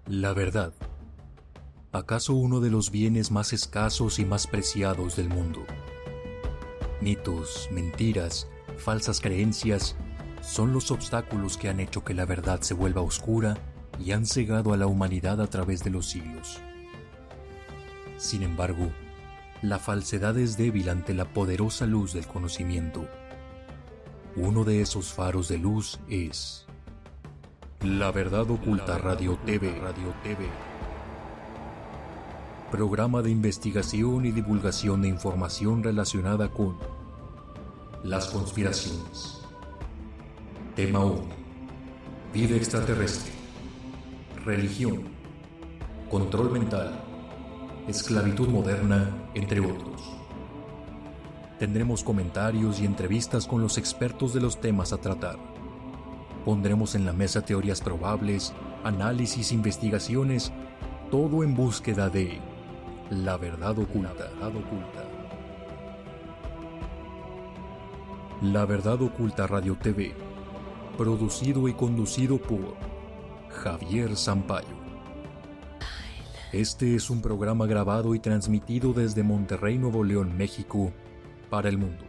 La verdad. ¿Acaso uno de los bienes más escasos y más preciados del mundo? Mitos, mentiras, falsas creencias son los obstáculos que han hecho que la verdad se vuelva oscura y han cegado a la humanidad a través de los siglos. Sin embargo, la falsedad es débil ante la poderosa luz del conocimiento. Uno de esos faros de luz es La Verdad Oculta Radio TV. Programa de investigación y divulgación de información relacionada con las conspiraciones. Tema 1. Vida extraterrestre. Religión. Control mental. Esclavitud moderna, entre otros. Tendremos comentarios y entrevistas con los expertos de los temas a tratar. Pondremos en la mesa teorías probables, análisis, investigaciones, todo en búsqueda de la verdad oculta. La Verdad Oculta Radio TV, producido y conducido por Javier Sampaio. Este es un programa grabado y transmitido desde Monterrey, Nuevo León, México, para el mundo.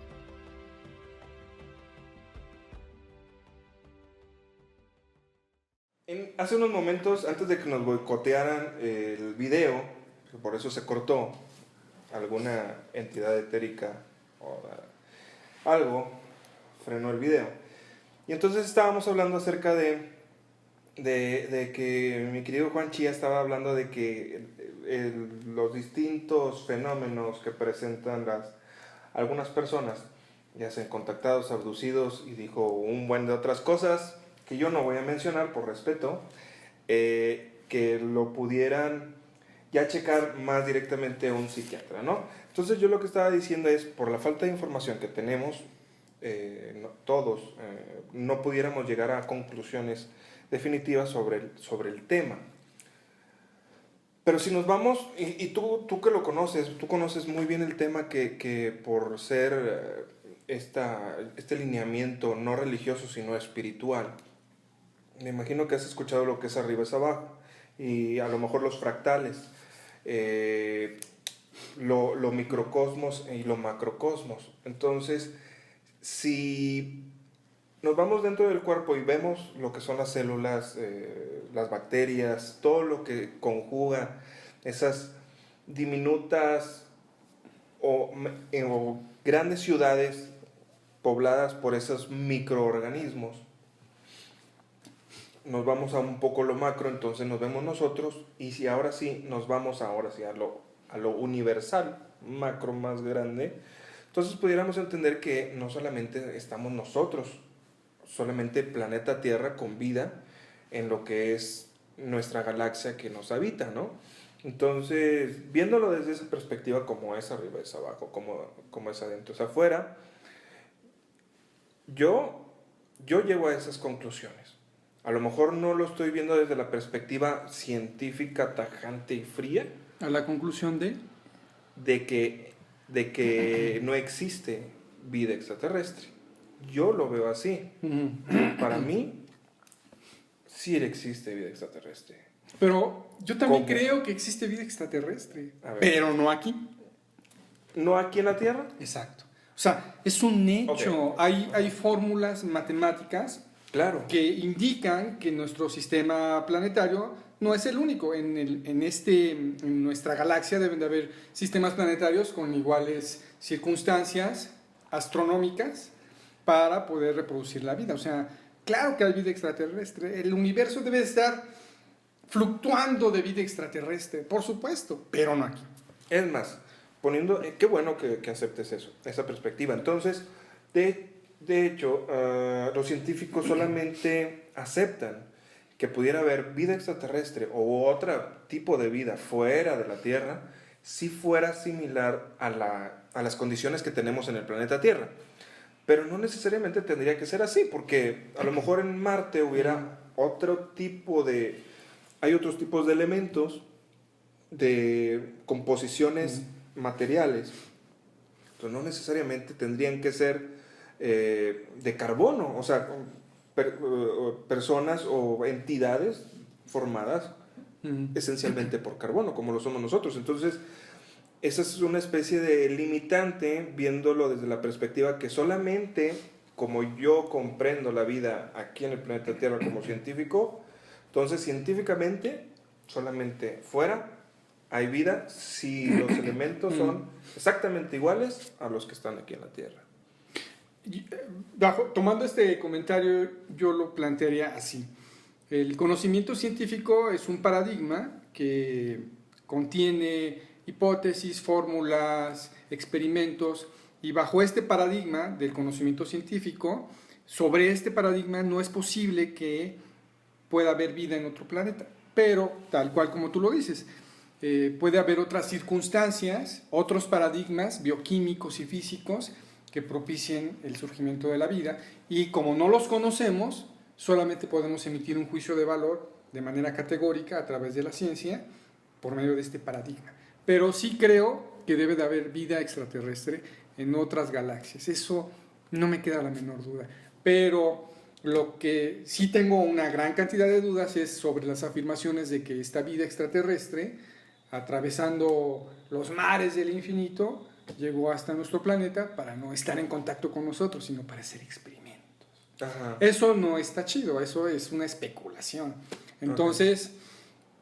Hace unos momentos, antes de que nos boicotearan el video, que por eso se cortó, alguna entidad etérica o algo frenó el video. Y entonces estábamos hablando acerca de que mi querido Juan Chía estaba hablando de que los distintos fenómenos que presentan algunas personas, ya sean contactados, abducidos, y dijo un buen de otras cosas que yo no voy a mencionar por respeto, que lo pudieran ya checar más directamente a un psiquiatra, ¿no? Entonces yo lo que estaba diciendo es, por la falta de información que tenemos, todos no pudiéramos llegar a conclusiones definitivas sobre el tema. Pero si nos vamos, y tú que lo conoces, tú conoces muy bien el tema que por ser este lineamiento no religioso sino espiritual, me imagino que has escuchado lo que es arriba es abajo, y a lo mejor los fractales, lo microcosmos y lo macrocosmos. Entonces, si nos vamos dentro del cuerpo y vemos lo que son las células, las bacterias, todo lo que conjuga esas diminutas o grandes ciudades pobladas por esos microorganismos, nos vamos a un poco lo macro, entonces nos vemos nosotros, y si ahora sí nos vamos a lo universal, macro más grande, entonces pudiéramos entender que no solamente estamos nosotros, solamente planeta Tierra con vida en lo que es nuestra galaxia que nos habita, ¿no? Entonces, viéndolo desde esa perspectiva, como es arriba es abajo, como es adentro es afuera, yo llego a esas conclusiones. A lo mejor no lo estoy viendo desde la perspectiva científica, tajante y fría. A la conclusión de que no existe vida extraterrestre. Yo lo veo así. Para mí, sí existe vida extraterrestre. Pero yo también ¿Cómo? creo que existe vida extraterrestre, pero no aquí. ¿No aquí en la Tierra? Exacto. O sea, es un hecho. Okay. Hay fórmulas matemáticas, claro, que indican que nuestro sistema planetario no es el único. En nuestra galaxia deben de haber sistemas planetarios con iguales circunstancias astronómicas para poder reproducir la vida. O sea, claro que hay vida extraterrestre. El universo debe estar fluctuando de vida extraterrestre, por supuesto, pero no aquí. Es más, qué bueno que aceptes esa perspectiva. Entonces, de hecho, los científicos solamente aceptan que pudiera haber vida extraterrestre o otro tipo de vida fuera de la Tierra si fuera similar a las condiciones que tenemos en el planeta Tierra. Pero no necesariamente tendría que ser así, porque a lo mejor en Marte hubiera hay otros tipos de elementos, de composiciones materiales, entonces no necesariamente tendrían que ser de carbono, o sea, personas o entidades formadas esencialmente por carbono, como lo somos nosotros. Entonces, esa es una especie de limitante, viéndolo desde la perspectiva que solamente como yo comprendo la vida aquí en el planeta Tierra como científico, entonces científicamente solamente fuera hay vida si los elementos son exactamente iguales a los que están aquí en la Tierra. Tomando este comentario, yo lo plantearía así. El conocimiento científico es un paradigma que contiene hipótesis, fórmulas, experimentos, y bajo este paradigma del conocimiento científico, sobre este paradigma no es posible que pueda haber vida en otro planeta. Pero, tal cual como tú lo dices, puede haber otras circunstancias, otros paradigmas bioquímicos y físicos que propicien el surgimiento de la vida, y como no los conocemos, solamente podemos emitir un juicio de valor de manera categórica a través de la ciencia por medio de este paradigma. Pero sí creo que debe de haber vida extraterrestre en otras galaxias, eso no me queda la menor duda. Pero lo que sí tengo una gran cantidad de dudas es sobre las afirmaciones de que esta vida extraterrestre, atravesando los mares del infinito, llegó hasta nuestro planeta para no estar en contacto con nosotros, sino para hacer experimentos. Ajá. Eso no está chido, eso es una especulación. Entonces,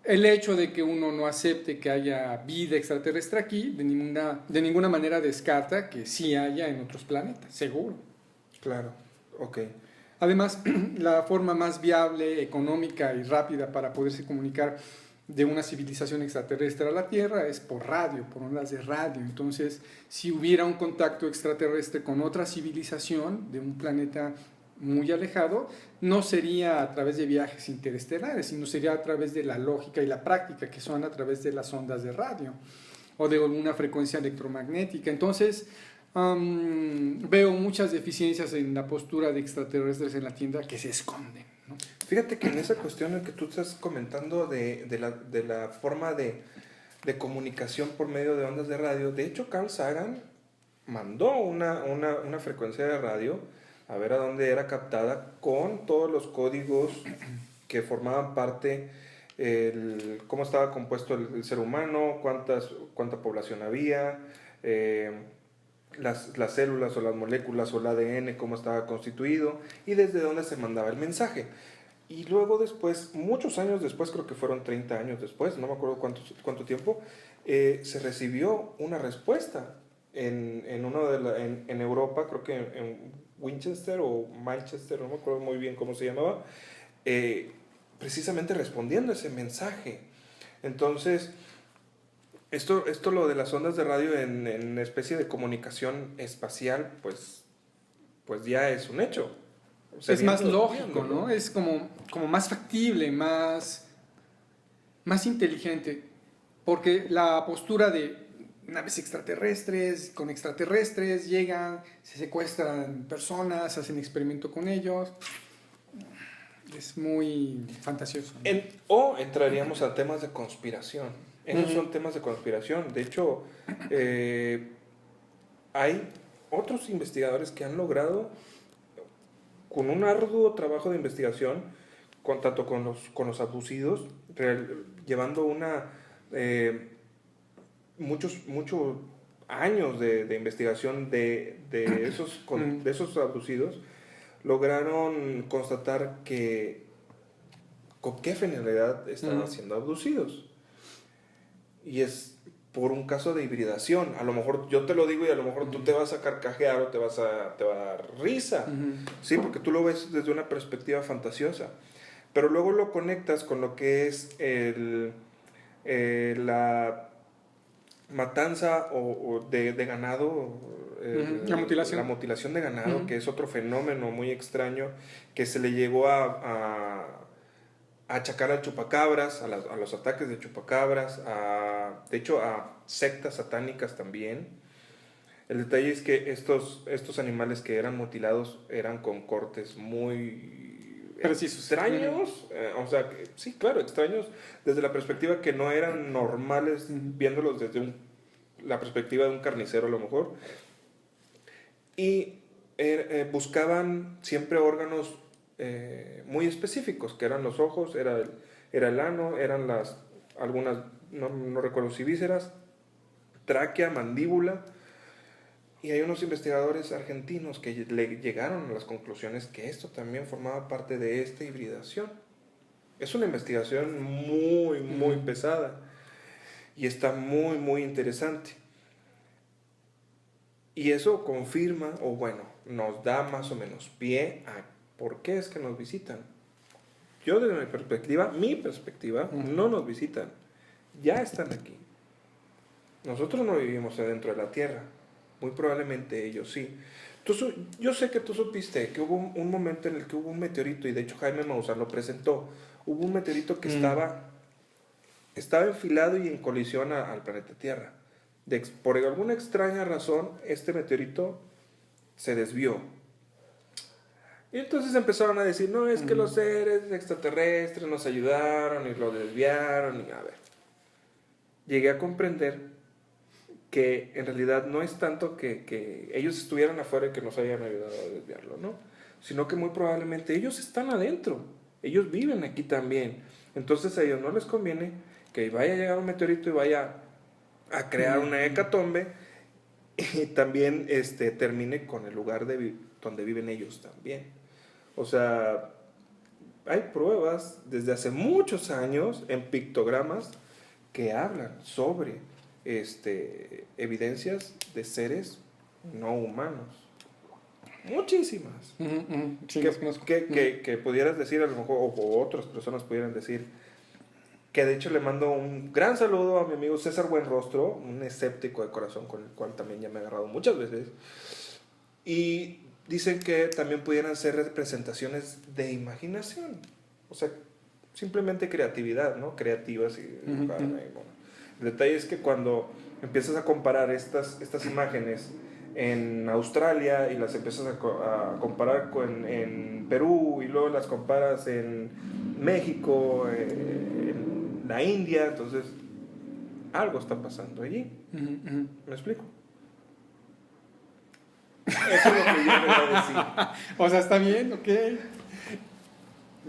el hecho de que uno no acepte que haya vida extraterrestre aquí, de ninguna manera descarta que sí haya en otros planetas, seguro. Claro, ok. Además, la forma más viable, económica y rápida para poderse comunicar de una civilización extraterrestre a la Tierra es por radio, por ondas de radio. Entonces, si hubiera un contacto extraterrestre con otra civilización de un planeta muy alejado, no sería a través de viajes interestelares, sino sería a través de la lógica y la práctica, que son a través de las ondas de radio o de una frecuencia electromagnética. Entonces, veo muchas deficiencias en la postura de extraterrestres en la Tierra que se esconden, ¿no? Fíjate que en esa cuestión en que tú estás comentando de la forma de comunicación por medio de ondas de radio, de hecho Carl Sagan mandó una frecuencia de radio a ver a dónde era captada con todos los códigos que formaban parte, cómo estaba compuesto el ser humano, cuánta población había, las células o las moléculas o el ADN, cómo estaba constituido y desde dónde se mandaba el mensaje. Y luego después, muchos años después, creo que fueron 30 años después, no me acuerdo cuánto tiempo, se recibió una respuesta en Europa, creo que en Winchester o Manchester, no me acuerdo muy bien cómo se llamaba, precisamente respondiendo a ese mensaje. Entonces, esto lo de las ondas de radio en especie de comunicación espacial, pues ya es un hecho. Es más lógico, ¿no? Es como más factible, más inteligente, porque la postura de naves extraterrestres, con extraterrestres, llegan, se secuestran personas, hacen experimento con ellos, es muy fantasioso, ¿no? O entraríamos a temas de conspiración. Esos son temas de conspiración. De hecho, hay otros investigadores que han logrado, con un arduo trabajo de investigación, tanto con los abducidos, llevando muchos años de investigación de esos abducidos, lograron constatar con qué finalidad estaban siendo abducidos. Y es por un caso de hibridación. A lo mejor yo te lo digo y a lo mejor tú te vas a carcajear o te va a dar risa, ¿sí? Porque tú lo ves desde una perspectiva fantasiosa. Pero luego lo conectas con lo que es la matanza de ganado, la mutilación de ganado, que es otro fenómeno muy extraño que se le llegó a achacar al chupacabras, a los ataques de chupacabras, de hecho a sectas satánicas también. El detalle es que estos animales que eran mutilados eran con cortes muy precisos, extraños, o sea, sí, claro, extraños desde la perspectiva que no eran normales, viéndolos desde la perspectiva de un carnicero a lo mejor, y buscaban siempre órganos muy específicos, que eran los ojos, era el ano, eran algunas, no recuerdo si vísceras, tráquea, mandíbula, y hay unos investigadores argentinos que llegaron a las conclusiones que esto también formaba parte de esta hibridación. Es una investigación muy pesada y está muy interesante. Y eso confirma, o bueno, nos da más o menos pie a por qué es que nos visitan. Yo desde mi perspectiva, no nos visitan, ya están aquí. Nosotros no vivimos adentro de la Tierra, muy probablemente ellos sí. Yo sé que tú supiste que hubo un momento en el que hubo un meteorito, y de hecho Jaime Maussan lo presentó. Hubo un meteorito que estaba enfilado y en colisión al planeta Tierra. Por alguna extraña razón, este meteorito se desvió. Y entonces empezaron a decir, no, es que los seres extraterrestres nos ayudaron y lo desviaron. Y a ver, llegué a comprender que en realidad no es tanto que ellos estuvieran afuera y que nos hayan ayudado a desviarlo, ¿no? Sino que muy probablemente ellos están adentro, ellos viven aquí también. Entonces a ellos no les conviene que vaya a llegar un meteorito y vaya a crear una hecatombe y también termine con el lugar donde viven ellos también. O sea, hay pruebas desde hace muchos años en pictogramas que hablan sobre evidencias de seres no humanos. Muchísimas. Sí, que pudieras decir, a lo mejor, o otras personas pudieran decir, que de hecho le mando un gran saludo a mi amigo César Buenrostro, un escéptico de corazón con el cual también ya me he agarrado muchas veces, y dicen que también pudieran ser representaciones de imaginación, o sea, simplemente creatividad, ¿no? Creativas y bueno. El detalle es que cuando empiezas a comparar estas imágenes en Australia y las empiezas a comparar en Perú y luego las comparas en México, en la India, entonces algo está pasando allí. ¿Me explico? Eso es lo que yo quería decir. O sea, está bien, ok.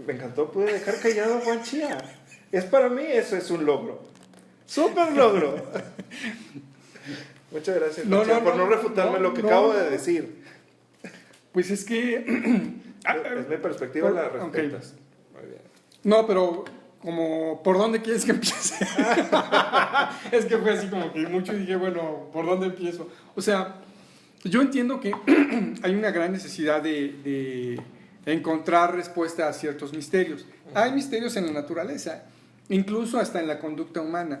Me encantó, pude dejar callado a Juan Chía. Es para mí, eso es un logro. ¡Súper logro! Muchas gracias por no refutarme lo que acabo de decir. Pues es que... Es mi perspectiva, la respetas. Okay. Muy bien. No, pero como, ¿por dónde quieres que empiece? Es que fue así como que mucho y dije, bueno, ¿por dónde empiezo? O sea, yo entiendo que hay una gran necesidad de encontrar respuesta a ciertos misterios. Hay misterios en la naturaleza, incluso hasta en la conducta humana.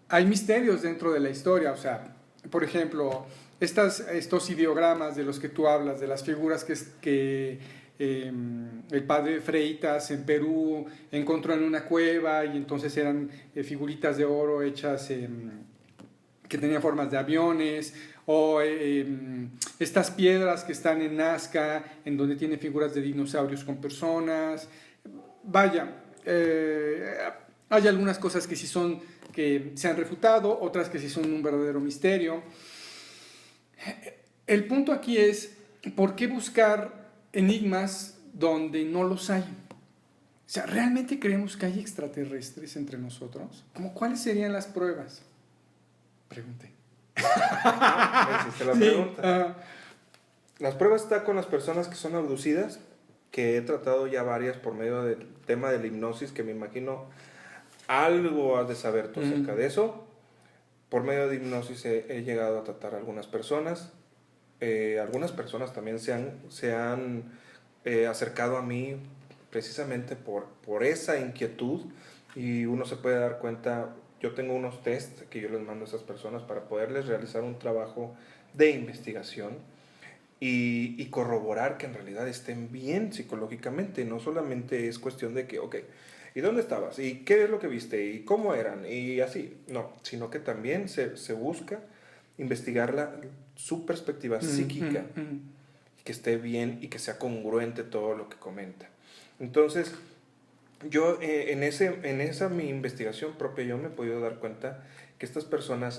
Hay misterios dentro de la historia, o sea, por ejemplo, estos ideogramas de los que tú hablas, de las figuras que el padre Freitas en Perú encontró en una cueva y entonces eran figuritas de oro hechas que tenían formas de aviones, o estas piedras que están en Nazca, en donde tiene figuras de dinosaurios con personas. Vaya, hay algunas cosas que sí que se han refutado, otras que sí son un verdadero misterio. El punto aquí es, ¿por qué buscar enigmas donde no los hay? O sea, ¿realmente creemos que hay extraterrestres entre nosotros? ¿Cuáles serían las pruebas? Pregunté. Hiciste la pregunta. Las pruebas están con las personas que son abducidas, que he tratado ya varias por medio del tema de la hipnosis, que me imagino algo has de saber tú acerca de eso. Por medio de hipnosis he llegado a tratar a algunas personas. Algunas personas también se han acercado a mí precisamente por esa inquietud, y uno se puede dar cuenta. Yo tengo unos test que yo les mando a esas personas para poderles realizar un trabajo de investigación y corroborar que en realidad estén bien psicológicamente. No solamente es cuestión de que, ok, ¿y dónde estabas? ¿Y qué es lo que viste? ¿Y cómo eran? Y así, no, sino que también se busca investigar su perspectiva psíquica, que esté bien y que sea congruente todo lo que comenta. Entonces, yo en esa mi investigación propia, yo me he podido dar cuenta que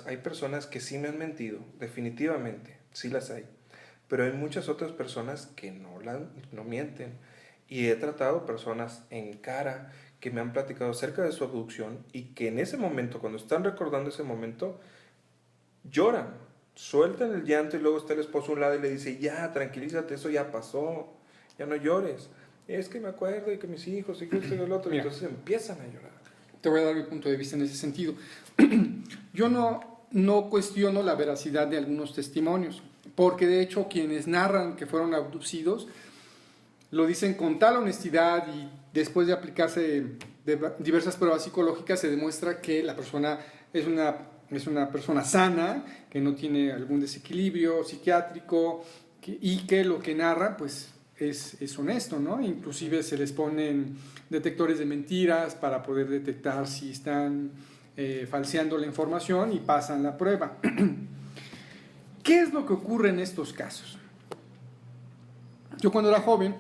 hay personas que sí me han mentido, definitivamente, sí las hay, pero hay muchas otras personas que no mienten, y he tratado personas en cara que me han platicado acerca de su abducción y que en ese momento, cuando están recordando ese momento, lloran, sueltan el llanto y luego está el esposo a un lado y le dice, ya, tranquilízate, eso ya pasó, ya no llores. Es que me acuerdo de que mis hijos y que esto y el otro, y entonces empiezan a llorar. Te voy a dar mi punto de vista en ese sentido. Yo no cuestiono la veracidad de algunos testimonios, porque de hecho quienes narran que fueron abducidos lo dicen con tal honestidad y después de aplicarse de diversas pruebas psicológicas se demuestra que la persona es una persona sana, que no tiene algún desequilibrio psiquiátrico y que lo que narra pues es honesto, ¿no? Inclusive se les ponen detectores de mentiras para poder detectar si están falseando la información y pasan la prueba. ¿Qué es lo que ocurre en estos casos? Yo cuando era joven,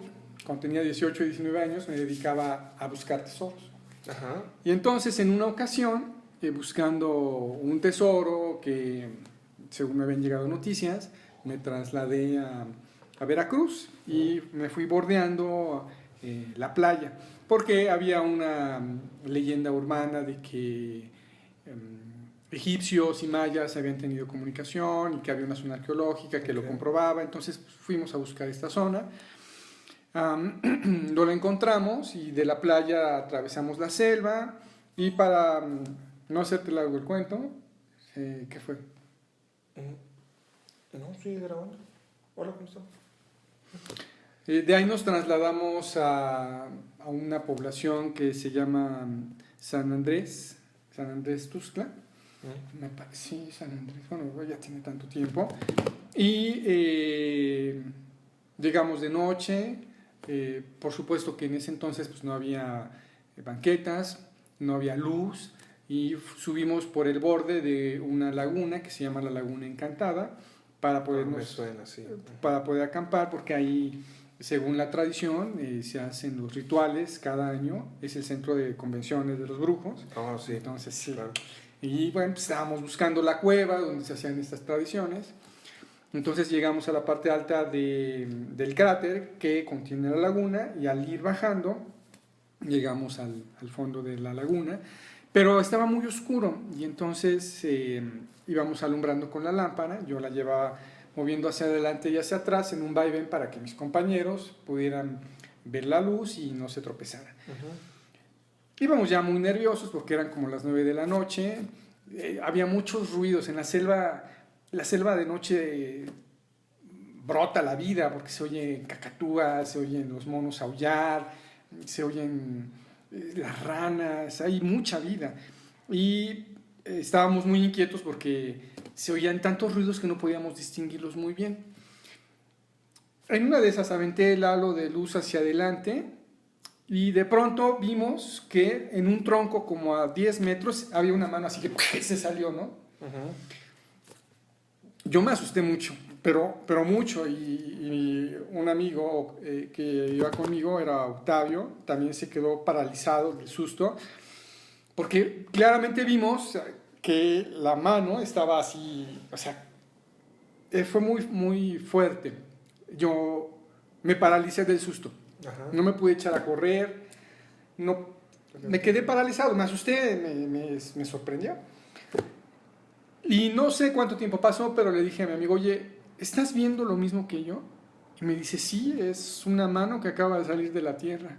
cuando tenía 18 y 19 años, me dedicaba a buscar tesoros. Ajá. Y entonces en una ocasión, buscando un tesoro que según me habían llegado noticias, me trasladé a Veracruz y me fui bordeando la playa, porque había una leyenda urbana de que egipcios y mayas habían tenido comunicación y que había una zona arqueológica que lo comprobaba. Entonces pues, fuimos a buscar esta zona. Lo encontramos y de la playa atravesamos la selva y para no hacerte largo el cuento, ¿qué fue? No, sigue grabando. Hola, ¿cómo estás? De ahí nos trasladamos a una población que se llama San Andrés Tuxtla. Sí, San Andrés, bueno, ya tiene tanto tiempo. Y llegamos de noche, por supuesto que en ese entonces pues, no había banquetas, no había luz, y subimos por el borde de una laguna que se llama la Laguna Encantada para poder acampar, porque ahí, según la tradición, se hacen los rituales cada año, es el centro de convenciones de los brujos. Oh, sí. Entonces, sí. Claro. Y bueno, pues, estábamos buscando la cueva donde se hacían estas tradiciones. Entonces llegamos a la parte alta del cráter que contiene la laguna y al ir bajando llegamos al fondo de la laguna, pero estaba muy oscuro y entonces íbamos alumbrando con la lámpara, yo la llevaba moviendo hacia adelante y hacia atrás en un vaivén para que mis compañeros pudieran ver la luz y no se tropezaran. Íbamos ya muy nerviosos porque eran como las 9 de la noche, había muchos ruidos en la selva. La selva de noche brota la vida porque se oyen cacatúas, se oyen los monos aullar, se oyen las ranas, hay mucha vida. Y estábamos muy inquietos porque se oían tantos ruidos que no podíamos distinguirlos muy bien. En una de esas aventé el halo de luz hacia adelante y de pronto vimos que en un tronco como a 10 metros había una mano así que se salió, ¿no? Yo me asusté mucho, pero mucho, y un amigo que iba conmigo era Octavio, también se quedó paralizado del susto, porque claramente vimos que la mano estaba así, o sea, fue muy, muy fuerte. Yo me paralicé del susto, no me pude echar a correr, no, me quedé paralizado, me asusté, me sorprendió. Y no sé cuánto tiempo pasó, pero le dije a mi amigo, oye, ¿estás viendo lo mismo que yo? Y me dice, sí, es una mano que acaba de salir de la tierra.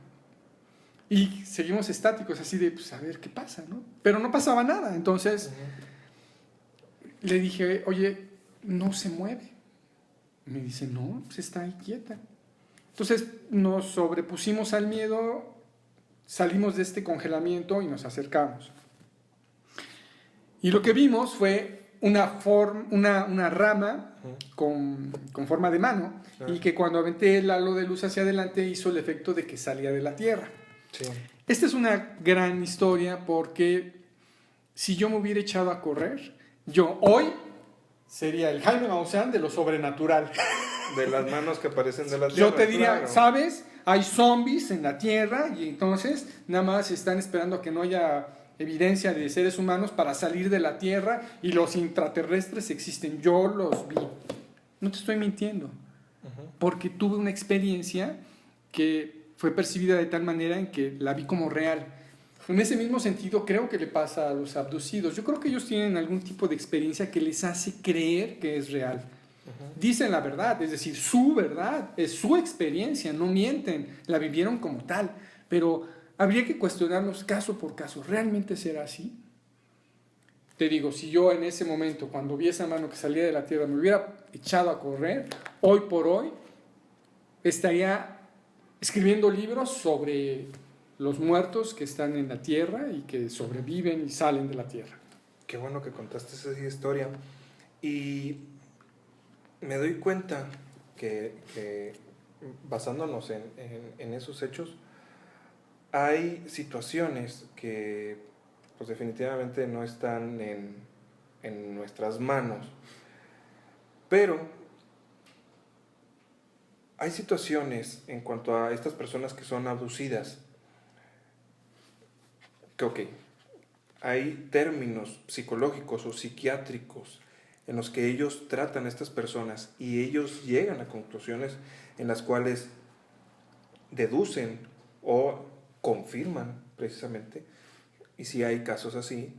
Y seguimos estáticos, así de, pues a ver qué pasa, ¿no? Pero no pasaba nada. Entonces le dije, oye, no se mueve. Y me dice, no, pues está ahí quieta. Entonces nos sobrepusimos al miedo, salimos de este congelamiento y nos acercamos. Y lo que vimos fue una rama con forma de mano, y que cuando aventé el halo de luz hacia adelante hizo el efecto de que salía de la tierra. Sí. Esta es una gran historia porque si yo me hubiera echado a correr, yo hoy sería el Jaime Maussan de lo sobrenatural. De las manos que aparecen de la tierra. Yo te diría, claro. ¿sabes? Hay zombies en la tierra y entonces nada más están esperando a que no haya evidencia de seres humanos para salir de la tierra, y los intraterrestres existen. Yo los vi. No te estoy mintiendo. Porque tuve una experiencia que fue percibida de tal manera en que la vi como real. En ese mismo sentido, creo que le pasa a los abducidos. Yo creo que ellos tienen algún tipo de experiencia que les hace creer que es real. Dicen la verdad, es decir, su verdad, es su experiencia, no mienten, la vivieron como tal. Pero habría que cuestionarnos caso por caso, ¿realmente será así? Te digo, si yo en ese momento, cuando vi esa mano que salía de la tierra, me hubiera echado a correr, hoy por hoy estaría escribiendo libros sobre los muertos que están en la tierra y que sobreviven y salen de la tierra. Qué bueno que contaste esa historia. Y me doy cuenta que basándonos en esos hechos, hay situaciones que pues definitivamente no están en nuestras manos, pero hay situaciones en cuanto a estas personas que son abducidas, que ok, hay términos psicológicos o psiquiátricos en los que ellos tratan a estas personas y ellos llegan a conclusiones en las cuales deducen o confirman precisamente, y si hay casos así,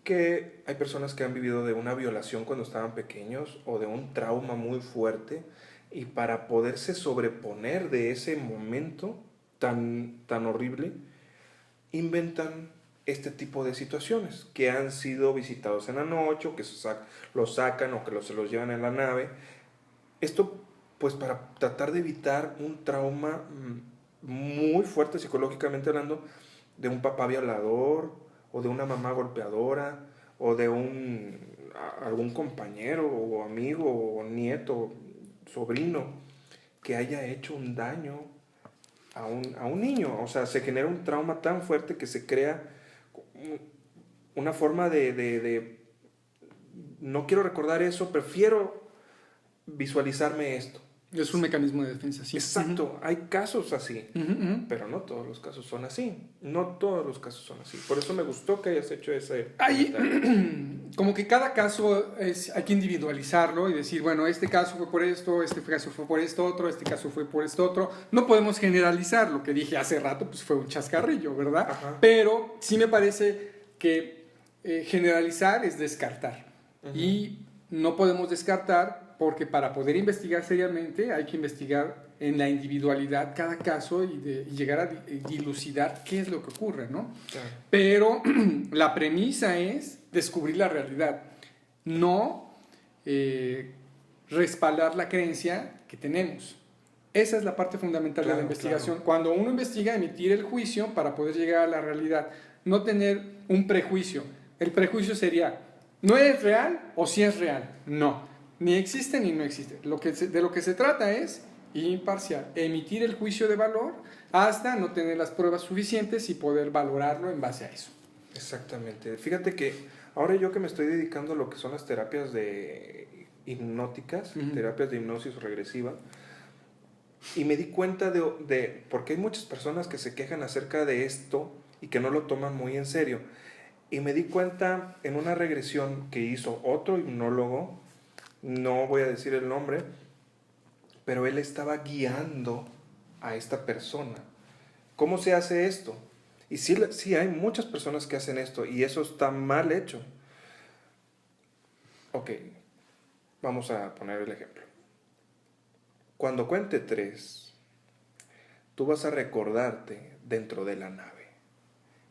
que hay personas que han vivido de una violación cuando estaban pequeños o de un trauma muy fuerte, y para poderse sobreponer de ese momento tan horrible, inventan este tipo de situaciones, que han sido visitados en la noche, o que los sacan, o que se los llevan en la nave. Esto pues para tratar de evitar un trauma muy fuerte psicológicamente hablando, de un papá violador, o de una mamá golpeadora, o de algún compañero, o amigo, o nieto, sobrino, que haya hecho un daño a un niño. O sea, se genera un trauma tan fuerte que se crea una forma de no quiero recordar eso, prefiero visualizarme esto. Es un mecanismo de defensa, sí. Exacto, hay casos así, pero no todos los casos son así. No todos los casos son así. Por eso me gustó que hayas hecho ese como que cada caso hay que individualizarlo y decir, bueno, este caso fue por esto, este caso fue por esto otro, este caso fue por esto otro. No podemos generalizar, lo que dije hace rato pues fue un chascarrillo, ¿verdad? Ajá. Pero sí me parece que generalizar es descartar. Y no podemos descartar porque para poder investigar seriamente hay que investigar en la individualidad cada caso y llegar a dilucidar qué es lo que ocurre, ¿no? Claro. Pero la premisa es descubrir la realidad, no respaldar la creencia que tenemos. Esa es la parte fundamental de la investigación. Claro. Cuando uno investiga, emitir el juicio para poder llegar a la realidad, no tener un prejuicio. El prejuicio sería, ¿no es real o sí es real? No, ni existe ni no existe. De lo que se trata es imparcial, emitir el juicio de valor hasta no tener las pruebas suficientes y poder valorarlo en base a eso. Exactamente. Fíjate que ahora yo que me estoy dedicando a lo que son las terapias hipnóticas, terapias de hipnosis regresiva, y me di cuenta de porque hay muchas personas que se quejan acerca de esto y que no lo toman muy en serio. Y me di cuenta en una regresión que hizo otro hipnólogo, no voy a decir el nombre, pero él estaba guiando a esta persona. ¿Cómo se hace esto? Y sí hay muchas personas que hacen esto y eso está mal hecho. Ok, vamos a poner el ejemplo. Cuando cuente 3, tú vas a recordarte dentro de la nave.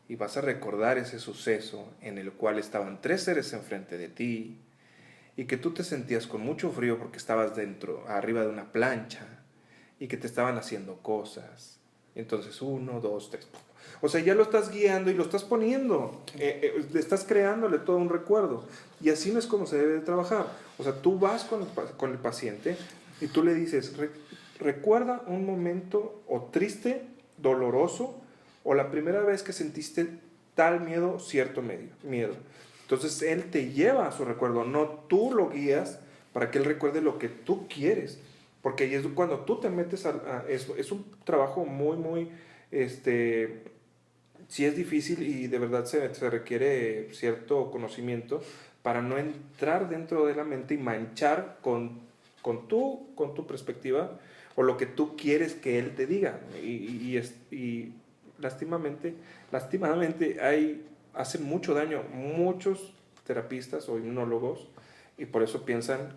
Y vas a recordar ese suceso en el cual estaban 3 seres enfrente de ti y que tú te sentías con mucho frío porque estabas arriba de una plancha y que te estaban haciendo cosas. Entonces 1, 2, 3. O sea, ya lo estás guiando y lo estás poniendo. Estás creándole todo un recuerdo. Y así no es como se debe de trabajar. O sea, tú vas con el paciente y tú le dices, recuerda un momento o triste, doloroso, o la primera vez que sentiste tal miedo, cierto miedo. Entonces él te lleva a su recuerdo, no tú lo guías para que él recuerde lo que tú quieres. Porque ahí es cuando tú te metes a eso. Es un trabajo muy, sí es difícil y de verdad se requiere cierto conocimiento para no entrar dentro de la mente y manchar con tu perspectiva o lo que tú quieres que él te diga. Y lastimosamente hace mucho daño muchos terapistas o hipnólogos, y por eso piensan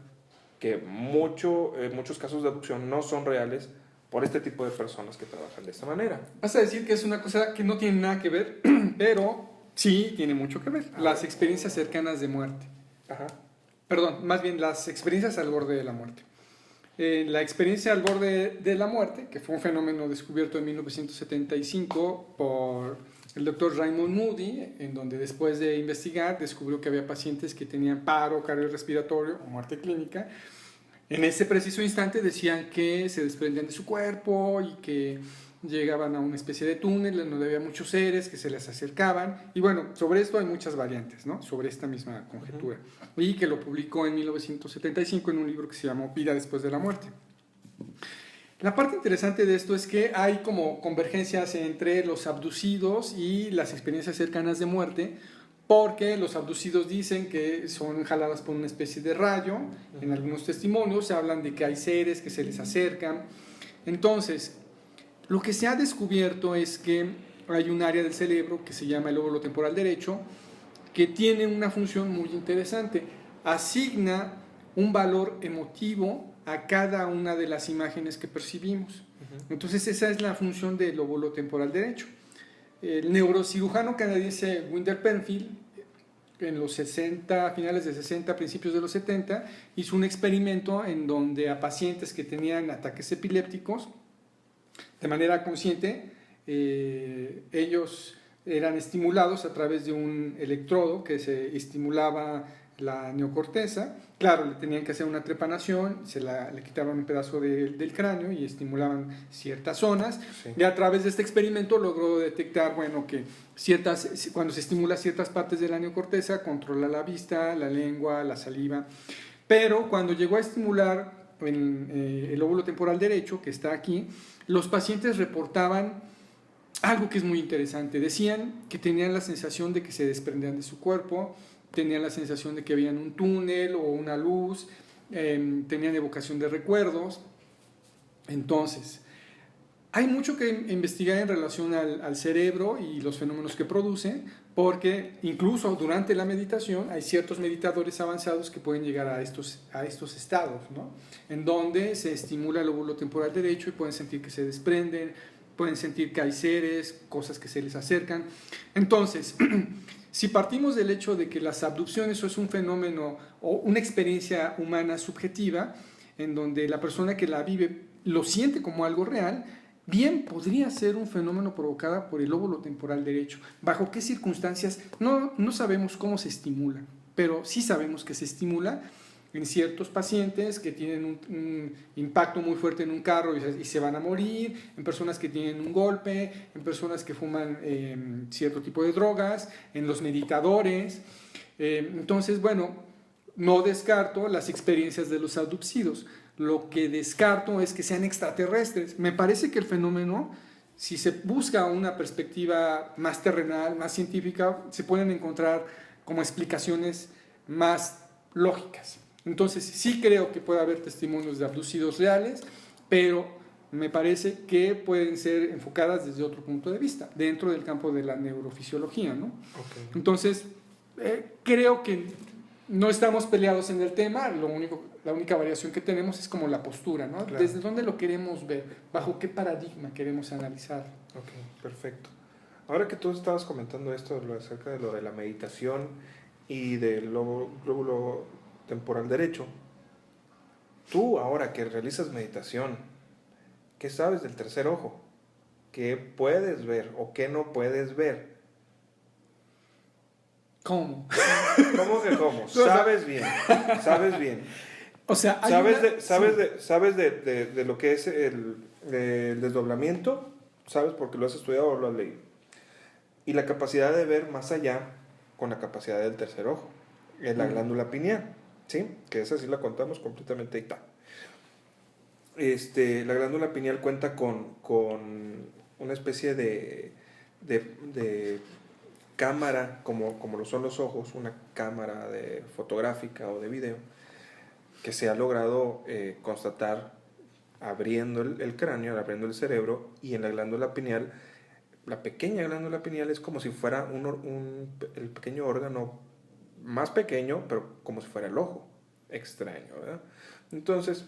que muchos casos de abducción no son reales por este tipo de personas que trabajan de esta manera. Vas a decir que es una cosa que no tiene nada que ver, pero sí tiene mucho que ver. Las experiencias cercanas de muerte. Ajá. Perdón, más bien las experiencias al borde de la muerte. La experiencia al borde de la muerte, que fue un fenómeno descubierto en 1975 por el doctor Raymond Moody, en donde después de investigar descubrió que había pacientes que tenían paro cardiorrespiratorio o muerte clínica. En ese preciso instante decían que se desprendían de su cuerpo y que llegaban a una especie de túnel en donde había muchos seres que se les acercaban. Y bueno, sobre esto hay muchas variantes, ¿no? Sobre esta misma conjetura. Y que lo publicó en 1975 en un libro que se llamó Vida después de la muerte. La parte interesante de esto es que hay como convergencias entre los abducidos y las experiencias cercanas de muerte, porque los abducidos dicen que son jaladas por una especie de rayo. En algunos testimonios se hablan de que hay seres que se les acercan. Entonces, lo que se ha descubierto es que hay un área del cerebro que se llama el lóbulo temporal derecho, que tiene una función muy interesante. Asigna un valor emotivo a cada una de las imágenes que percibimos. Entonces esa es la función del lóbulo temporal derecho. El neurocirujano canadiense Winder Penfield, en los 60, finales de 60, principios de los 70, hizo un experimento en donde a pacientes que tenían ataques epilépticos, de manera consciente, ellos eran estimulados a través de un electrodo que se estimulaba la neocorteza. Claro, le tenían que hacer una trepanación, le quitaban un pedazo del cráneo y estimulaban ciertas zonas. Sí. Y a través de este experimento logró detectar, bueno, que cuando se estimula ciertas partes de la neocorteza, controla la vista, la lengua, la saliva. Pero cuando llegó a estimular el lóbulo temporal derecho, que está aquí, los pacientes reportaban algo que es muy interesante. Decían que tenían la sensación de que se desprendían de su cuerpo, tenían la sensación de que habían un túnel o una luz, tenían evocación de recuerdos. Entonces, hay mucho que investigar en relación al cerebro y los fenómenos que produce, porque incluso durante la meditación hay ciertos meditadores avanzados que pueden llegar a estos estados, ¿no? En donde se estimula el lóbulo temporal derecho y pueden sentir que se desprenden, pueden sentir que hay seres, cosas que se les acercan. Entonces, si partimos del hecho de que las abducciones es un fenómeno o una experiencia humana subjetiva, en donde la persona que la vive lo siente como algo real, bien podría ser un fenómeno provocado por el lóbulo temporal derecho. ¿Bajo qué circunstancias? No sabemos cómo se estimula, pero sí sabemos que se estimula en ciertos pacientes que tienen un impacto muy fuerte en un carro y se van a morir, en personas que tienen un golpe, en personas que fuman cierto tipo de drogas, en los meditadores. Entonces, bueno, no descarto las experiencias de los abducidos. Lo que descarto es que sean extraterrestres. Me parece que el fenómeno, si se busca una perspectiva más terrenal, más científica, se pueden encontrar como explicaciones más lógicas. Entonces, sí creo que puede haber testimonios de abducidos reales, pero me parece que pueden ser enfocadas desde otro punto de vista, dentro del campo de la neurofisiología, ¿no? Okay. Entonces, creo que no estamos peleados en el tema, la única variación que tenemos es como la postura, ¿no? Claro. ¿Desde dónde lo queremos ver? ¿Bajo qué paradigma queremos analizar? Ok, perfecto. Ahora que tú estabas comentando esto acerca de lo de la meditación y del lóbulo temporal derecho, tú ahora que realizas meditación, ¿qué sabes del tercer ojo? ¿Qué puedes ver o qué no puedes ver? ¿Cómo? ¿Cómo que cómo? Sabes bien. O sea, sabes de lo que es el desdoblamiento, sabes porque lo has estudiado o lo has leído. Y la capacidad de ver más allá con la capacidad del tercer ojo, en la glándula pineal, ¿sí? Que esa sí la contamos completamente ahí está. La glándula pineal cuenta con una especie de cámara, como lo son los ojos, una cámara fotográfica o de video, que se ha logrado constatar abriendo el cráneo, abriendo el cerebro, y en la glándula pineal la pequeña glándula pineal es como si fuera el pequeño órgano más pequeño, pero como si fuera el ojo. Extraño, ¿verdad? Entonces,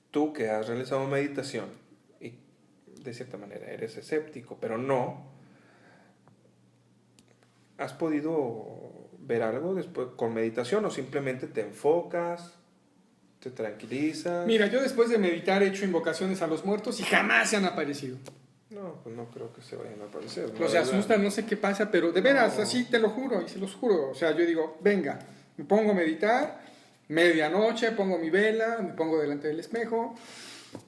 tú que has realizado meditación y de cierta manera eres escéptico, pero no, ¿has podido ver algo después con meditación o simplemente te enfocas, te tranquilizas? Mira, yo después de meditar he hecho invocaciones a los muertos y jamás se han aparecido. No, pues no creo que se vayan a aparecer. No se asustan, no sé qué pasa, pero de veras, así te lo juro, y se los juro. O sea, yo digo, venga, me pongo a meditar, medianoche, pongo mi vela, me pongo delante del espejo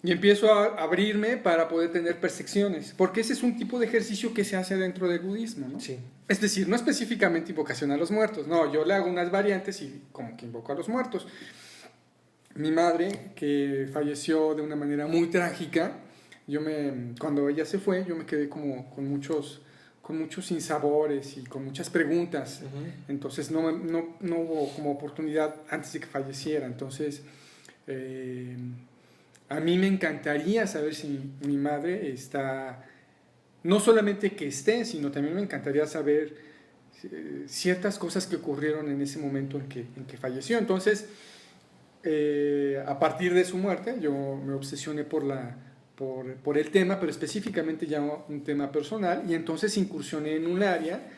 y empiezo a abrirme para poder tener percepciones, porque ese es un tipo de ejercicio que se hace dentro del budismo, ¿no? Sí. Es decir, no específicamente invocación a los muertos, no, yo le hago unas variantes y como que invoco a los muertos. Mi madre, que falleció de una manera muy trágica, cuando ella se fue, yo me quedé como con muchos sinsabores y con muchas preguntas. Entonces no hubo como oportunidad antes de que falleciera. Entonces, a mí me encantaría saber si mi madre está, no solamente que esté, sino también me encantaría saber ciertas cosas que ocurrieron en ese momento en que falleció. Entonces, a partir de su muerte, yo me obsesioné por el tema, pero específicamente ya un tema personal, y entonces incursioné en un área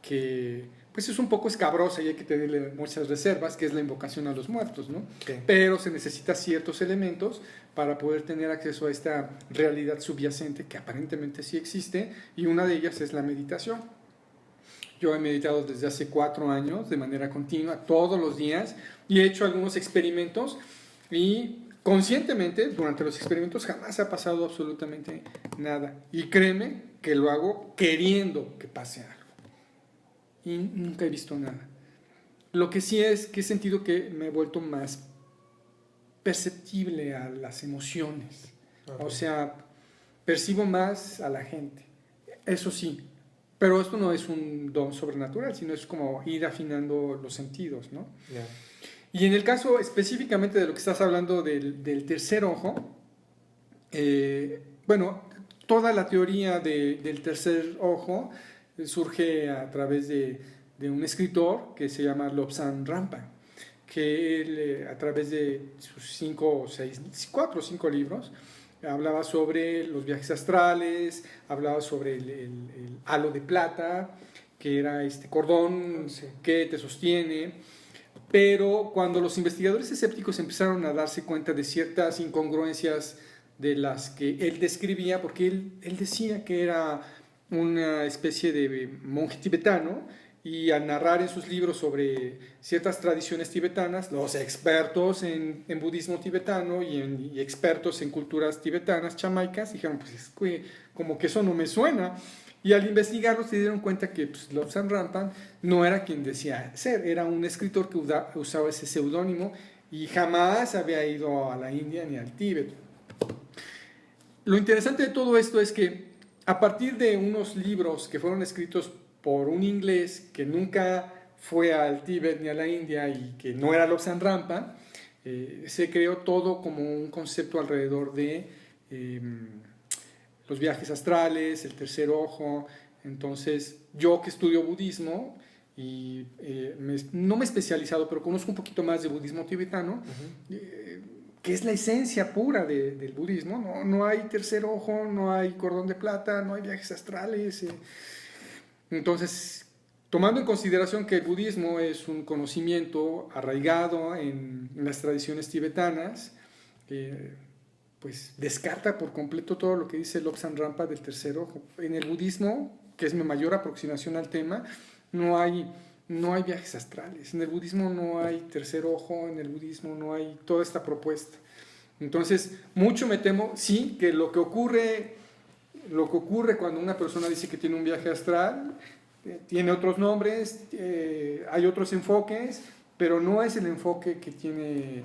que pues es un poco escabrosa y hay que tenerle muchas reservas, que es la invocación a los muertos, ¿no? Sí. Pero se necesitan ciertos elementos para poder tener acceso a esta realidad subyacente que aparentemente sí existe, y una de ellas es la meditación. Yo he meditado desde hace 4 años de manera continua, todos los días, y he hecho algunos experimentos y conscientemente durante los experimentos jamás ha pasado absolutamente nada. Y créeme que lo hago queriendo que pase algo. Y nunca he visto nada. Lo que sí es que he sentido que me he vuelto más perceptible a las emociones. Okay. O sea, percibo más a la gente. Eso sí. Pero esto no es un don sobrenatural, sino es como ir afinando los sentidos, ¿no? Yeah. Y en el caso específicamente de lo que estás hablando del tercer ojo, bueno, toda la teoría del tercer ojo surge a través de un escritor que se llama Lobsang Rampa, que él, a través de sus 4 o 5 libros, hablaba sobre los viajes astrales, hablaba sobre el halo de plata, que era este cordón que te sostiene. Pero cuando los investigadores escépticos empezaron a darse cuenta de ciertas incongruencias de las que él describía, porque él decía que era una especie de monje tibetano, y al narrar en sus libros sobre ciertas tradiciones tibetanas, los expertos en budismo tibetano y expertos en culturas tibetanas, chamaicas, dijeron, pues es que como que eso no me suena. Y al investigarlo se dieron cuenta que pues, Lobsang Rampa no era quien decía ser, era un escritor que usaba ese seudónimo y jamás había ido a la India ni al Tíbet. Lo interesante de todo esto es que a partir de unos libros que fueron escritos por un inglés que nunca fue al Tíbet ni a la India y que no era Lobsang Rampa, se creó todo como un concepto alrededor de los viajes astrales, el tercer ojo. Entonces, yo que estudio budismo y no me he especializado, pero conozco un poquito más de budismo tibetano, que es la esencia pura del budismo. No hay tercer ojo, no hay cordón de plata, no hay viajes astrales. Entonces, tomando en consideración que el budismo es un conocimiento arraigado en las tradiciones tibetanas, pues descarta por completo todo lo que dice Lobsang Rampa del tercer ojo. En el budismo, que es mi mayor aproximación al tema, no hay viajes astrales. En el budismo no hay tercer ojo, en el budismo no hay toda esta propuesta. Entonces, mucho me temo, sí, que lo que ocurre cuando una persona dice que tiene un viaje astral, tiene otros nombres, hay otros enfoques, pero no es el enfoque que tiene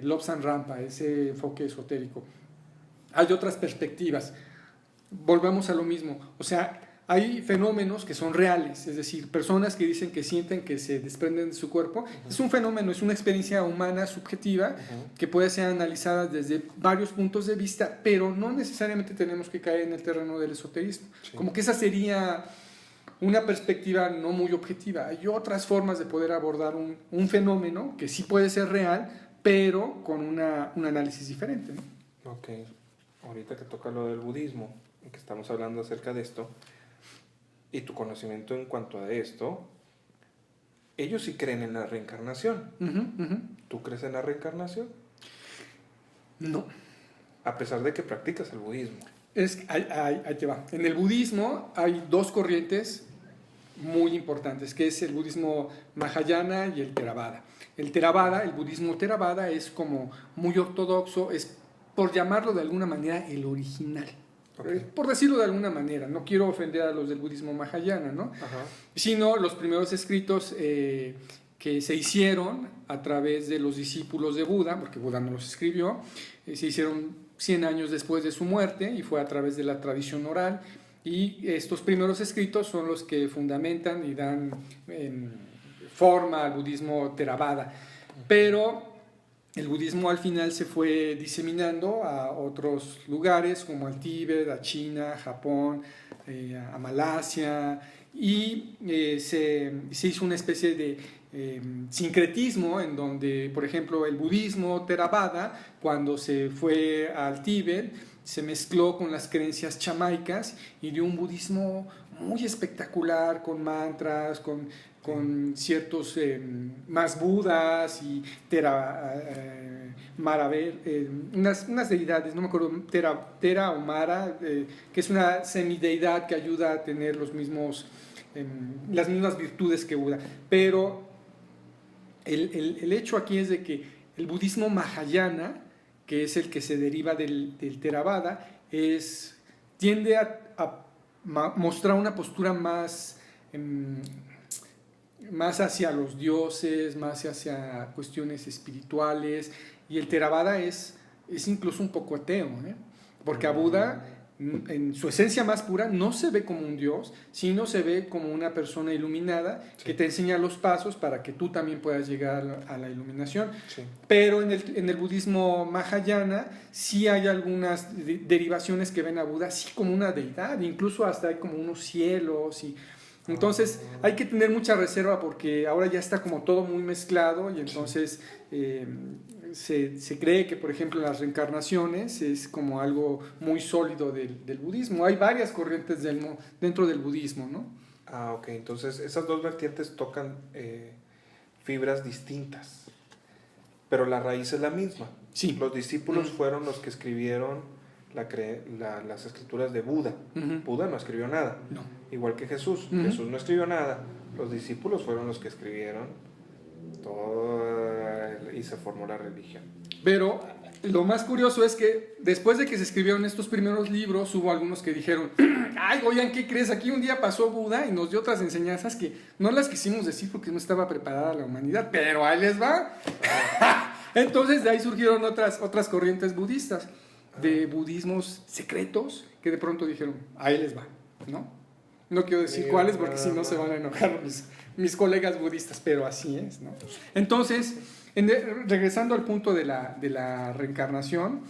Lobsang Rampa, ese enfoque esotérico. Hay otras perspectivas. Volvemos a lo mismo. O sea, hay fenómenos que son reales, es decir, personas que dicen que sienten que se desprenden de su cuerpo. Es un fenómeno, es una experiencia humana subjetiva que puede ser analizada desde varios puntos de vista, pero no necesariamente tenemos que caer en el terreno del esoterismo. Sí. Como que esa sería una perspectiva no muy objetiva. Hay otras formas de poder abordar un fenómeno que sí puede ser real, pero con un análisis diferente, ¿no? Ok, ahorita que toca lo del budismo, y que estamos hablando acerca de esto, y tu conocimiento en cuanto a esto, ellos sí creen en la reencarnación. ¿Tú crees en la reencarnación? No. A pesar de que practicas el budismo. Ahí te va. En el budismo hay dos corrientes muy importantes, que es el budismo Mahayana y el Theravada. El Theravada, el budismo Theravada es como muy ortodoxo, es, por llamarlo de alguna manera, el original. Okay. Por decirlo de alguna manera, no quiero ofender a los del budismo Mahayana, ¿no? Ajá. Sino los primeros escritos que se hicieron a través de los discípulos de Buda, porque Buda no los escribió, se hicieron 100 años después de su muerte y fue a través de la tradición oral, y estos primeros escritos son los que fundamentan y dan forma al budismo Theravada. Pero el budismo al final se fue diseminando a otros lugares como al Tíbet, a China, Japón, a Malasia, y se hizo una especie de sincretismo en donde, por ejemplo, el budismo Theravada, cuando se fue al Tíbet, se mezcló con las creencias chamaicas y dio un budismo muy espectacular, con mantras, con ciertos más budas y unas deidades, no me acuerdo, Tera o Mara, que es una semideidad que ayuda a tener las mismas virtudes que Buda. Pero el hecho aquí es de que el budismo Mahayana, que es el que se deriva del Theravada, tiende a mostrar una postura más hacia los dioses, más hacia cuestiones espirituales, y el Theravada es incluso un poco ateo, porque a Buda, en su esencia más pura, no se ve como un dios, sino se ve como una persona iluminada, sí, que te enseña los pasos para que tú también puedas llegar a la iluminación. Sí. Pero en el budismo Mahayana sí hay algunas derivaciones que ven a Buda sí como una deidad, incluso hasta hay como unos cielos, y entonces hay que tener mucha reserva porque ahora ya está como todo muy mezclado, y entonces se cree que, por ejemplo, las reencarnaciones es como algo muy sólido del budismo. Hay varias corrientes dentro del budismo, ¿no? Ah, ok. Entonces esas dos vertientes tocan fibras distintas, pero la raíz es la misma. Sí. Los discípulos fueron los que escribieron las escrituras de Buda. Buda no escribió nada. No. Igual que Jesús. Jesús no escribió nada. Los discípulos fueron los que escribieron todo y se formó la religión. Pero lo más curioso es que después de que se escribieron estos primeros libros, hubo algunos que dijeron: ay, oigan, ¿qué crees? Aquí un día pasó Buda y nos dio otras enseñanzas que no las quisimos decir porque no estaba preparada la humanidad, pero ahí les va. Entonces de ahí surgieron otras corrientes budistas, de budismos secretos, que de pronto dijeron: ahí les va, ¿no? No quiero decir cuáles porque si no se van a enojar mis colegas budistas, pero así es, ¿no? Entonces, regresando al punto de la reencarnación,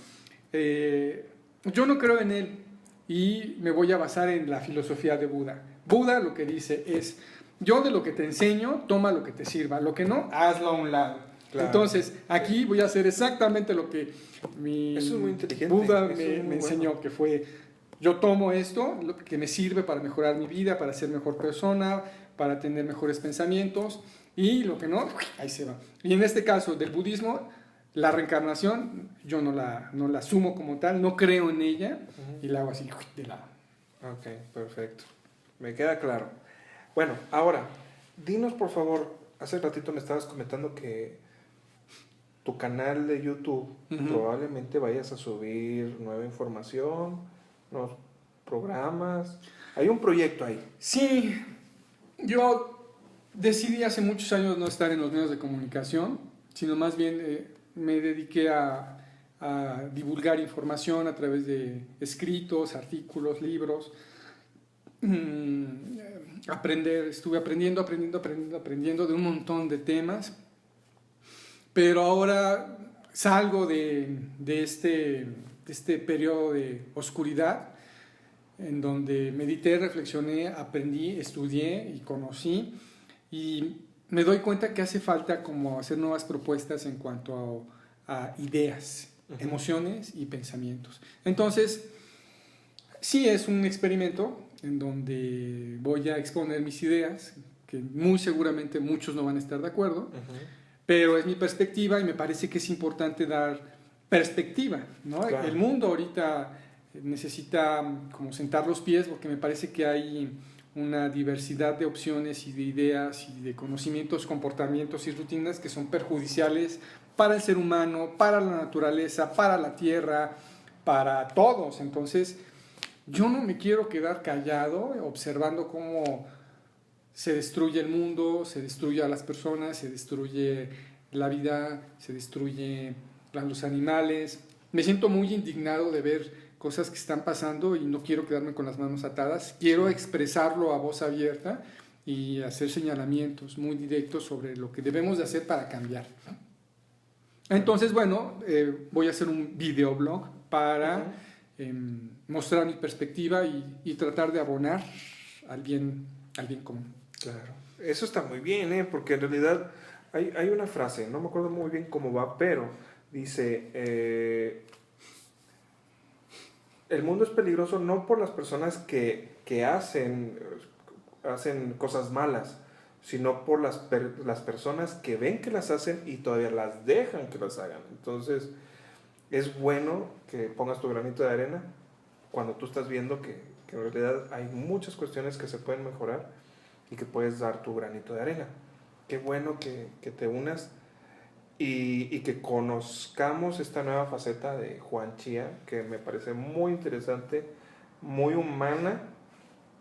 yo no creo en él y me voy a basar en la filosofía de Buda. Buda lo que dice es: yo de lo que te enseño, toma lo que te sirva, lo que no, hazlo a un lado. Claro. Entonces, aquí voy a hacer exactamente lo que Eso es muy inteligente. Buda me enseñó, que fue: yo tomo esto, lo que me sirve para mejorar mi vida, para ser mejor persona, para tener mejores pensamientos, y lo que no, ahí se va. Y en este caso del budismo, la reencarnación, yo no la asumo como tal, no creo en ella, y la hago así de lado. Ok, perfecto. Me queda claro. Bueno, ahora, dinos por favor, hace ratito me estabas comentando que tu canal de YouTube probablemente vayas a subir nueva información, nuevos programas. Hay un proyecto ahí. Sí, yo decidí hace muchos años no estar en los medios de comunicación, sino más bien me dediqué a divulgar información a través de escritos, artículos, libros. estuve aprendiendo de un montón de temas, pero ahora salgo de este periodo de oscuridad en donde medité, reflexioné, aprendí, estudié y conocí, y me doy cuenta que hace falta como hacer nuevas propuestas en cuanto a ideas, emociones y pensamientos. Entonces, sí es un experimento en donde voy a exponer mis ideas, que muy seguramente muchos no van a estar de acuerdo, pero es mi perspectiva y me parece que es importante dar perspectiva, ¿no? Claro. El mundo ahorita necesita como sentar los pies, porque me parece que hay una diversidad de opciones y de ideas y de conocimientos, comportamientos y rutinas que son perjudiciales para el ser humano, para la naturaleza, para la tierra, para todos. Entonces, yo no me quiero quedar callado observando cómo se destruye el mundo, se destruye a las personas, se destruye la vida, se destruye a los animales. Me siento muy indignado de ver cosas que están pasando y no quiero quedarme con las manos atadas. Quiero expresarlo a voz abierta y hacer señalamientos muy directos sobre lo que debemos de hacer para cambiar. Entonces, bueno, voy a hacer un videoblog para mostrar mi perspectiva y tratar de abonar al bien común. Claro, eso está muy bien, porque en realidad hay una frase, no me acuerdo muy bien cómo va, pero dice, el mundo es peligroso no por las personas que hacen cosas malas, sino por las personas que ven que las hacen y todavía las dejan que las hagan. Entonces, es bueno que pongas tu granito de arena cuando tú estás viendo que en realidad hay muchas cuestiones que se pueden mejorar y que puedes dar tu granito de arena. Qué bueno que te unas y que conozcamos esta nueva faceta de Juan Chía, que me parece muy interesante, muy humana,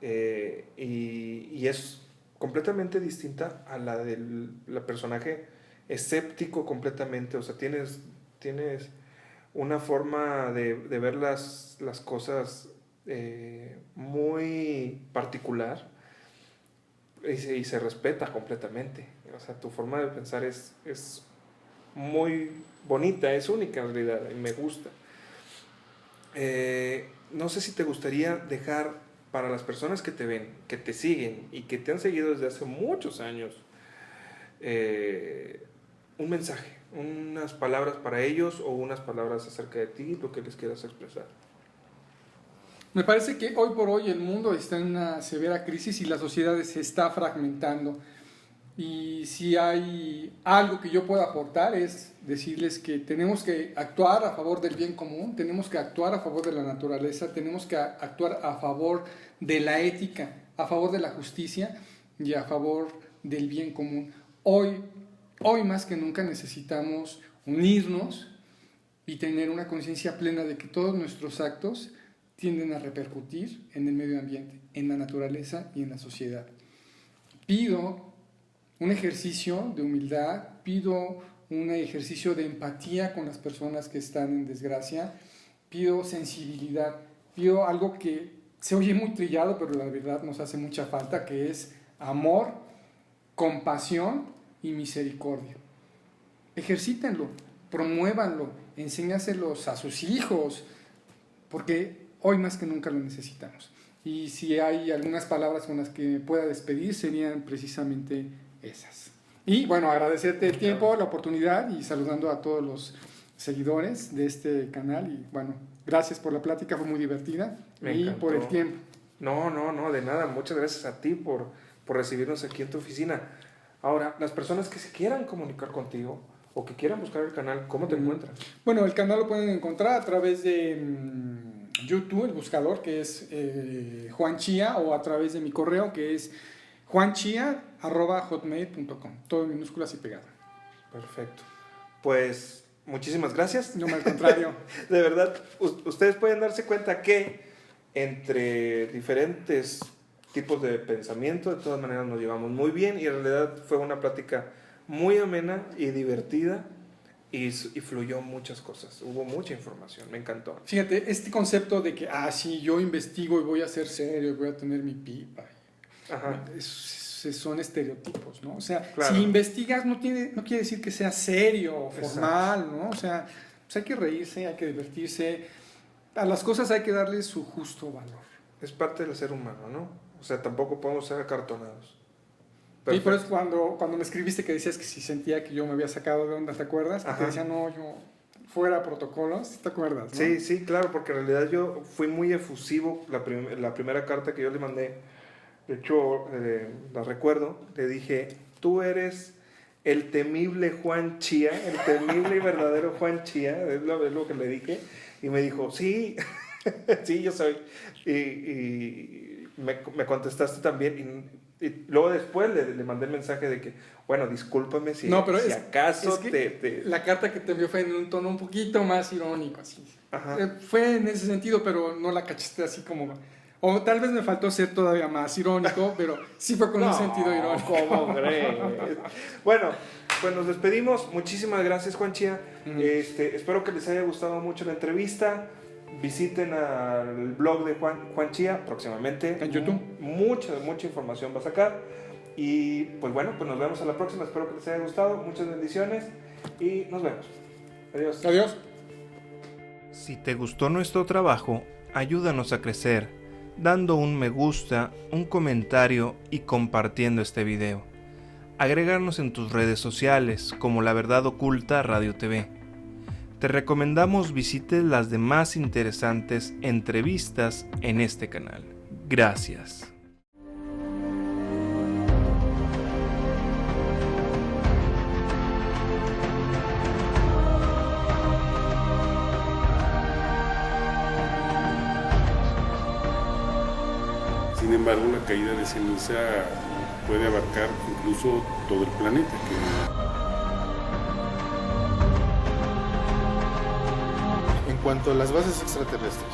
y es completamente distinta a la del personaje escéptico completamente. O sea, tienes una forma de ver las cosas muy particular, y se respeta completamente. O sea, tu forma de pensar es muy bonita, es única en realidad, y me gusta. No sé si te gustaría dejar para las personas que te ven, que te siguen y que te han seguido desde hace muchos años, un mensaje, unas palabras para ellos o unas palabras acerca de ti, lo que les quieras expresar. Me parece que hoy por hoy el mundo está en una severa crisis y la sociedad se está fragmentando. Y si hay algo que yo pueda aportar es decirles que tenemos que actuar a favor del bien común, tenemos que actuar a favor de la naturaleza, tenemos que actuar a favor de la ética, a favor de la justicia y a favor del bien común. Hoy más que nunca necesitamos unirnos y tener una conciencia plena de que todos nuestros actos tienden a repercutir en el medio ambiente, en la naturaleza y en la sociedad. Pido un ejercicio de humildad, pido un ejercicio de empatía con las personas que están en desgracia, pido sensibilidad, pido algo que se oye muy trillado, pero la verdad nos hace mucha falta, que es amor, compasión y misericordia. Ejercítenlo, promuévanlo, enséñaselos a sus hijos, porque hoy más que nunca lo necesitamos. Y si hay algunas palabras con las que me pueda despedir, serían precisamente esas. Y bueno, agradecerte el tiempo, la oportunidad, y saludando a todos los seguidores de este canal. Y bueno, gracias por la plática, fue muy divertida. Y por el tiempo. No, de nada. Muchas gracias a ti por recibirnos aquí en tu oficina. Ahora, las personas que se quieran comunicar contigo o que quieran buscar el canal, ¿cómo te encuentran? Bueno, el canal lo pueden encontrar a través de YouTube, el buscador, que es Juan Chía, o a través de mi correo, que es juanchia@hotmail.com, todo en minúsculas y pegado. Perfecto. Pues muchísimas gracias. No, al contrario. De verdad, ustedes pueden darse cuenta que entre diferentes tipos de pensamiento, de todas maneras nos llevamos muy bien, y en realidad fue una plática muy amena y divertida, y fluyó muchas cosas, hubo mucha información, me encantó. Fíjate, este concepto de que, sí, yo investigo y voy a ser serio, y voy a tener mi pipa, Ajá. Son estereotipos, ¿no? O sea, Claro. si investigas no quiere decir que sea serio o formal, Exacto. ¿no? O sea, pues hay que reírse, hay que divertirse, a las cosas hay que darle su justo valor. Es parte del ser humano, ¿no? O sea, tampoco podemos ser acartonados. Y por eso cuando me escribiste que decías que si sentía que yo me había sacado de onda, ¿te acuerdas? Que Ajá. te decía, no, yo fuera protocolos, ¿te acuerdas? ¿no? Sí, sí, claro, porque en realidad yo fui muy efusivo. La primera carta que yo le mandé, de hecho, la recuerdo, le dije, tú eres el temible Juan Chía, el temible y verdadero Juan Chía, es lo que le dije, y me dijo, sí, sí, yo soy. Y me contestaste también, y luego después le mandé el mensaje de que, bueno, discúlpame si, No, pero si acaso es que la carta que te envió fue en un tono un poquito más irónico, así. Ajá. Fue en ese sentido, pero no la cachaste así como... O tal vez me faltó ser todavía más irónico, pero sí fue con un sentido irónico. ¿Cómo crees? Bueno, pues nos despedimos. Muchísimas gracias, Juan Chía. Espero que les haya gustado mucho la entrevista. Visiten al blog de Juan Chía próximamente. En YouTube. Mucha información va a sacar. Y pues bueno, pues nos vemos a la próxima. Espero que les haya gustado. Muchas bendiciones y nos vemos. Adiós. Adiós. Si te gustó nuestro trabajo, ayúdanos a crecer dando un me gusta, un comentario y compartiendo este video. Agregarnos en tus redes sociales como La Verdad Oculta Radio TV. Te recomendamos visites las demás interesantes entrevistas en este canal. Gracias. Sin embargo, la caída de ceniza puede abarcar incluso todo el planeta. En cuanto a las bases extraterrestres,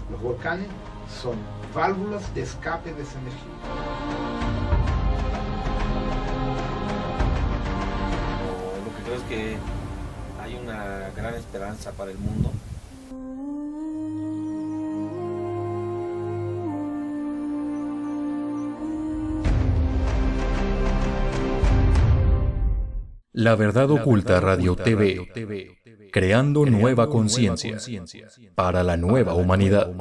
los volcanes son válvulas de escape de esa energía. Lo que creo es que hay una gran esperanza para el mundo. La Verdad Oculta Radio TV, creando nueva conciencia para la nueva humanidad.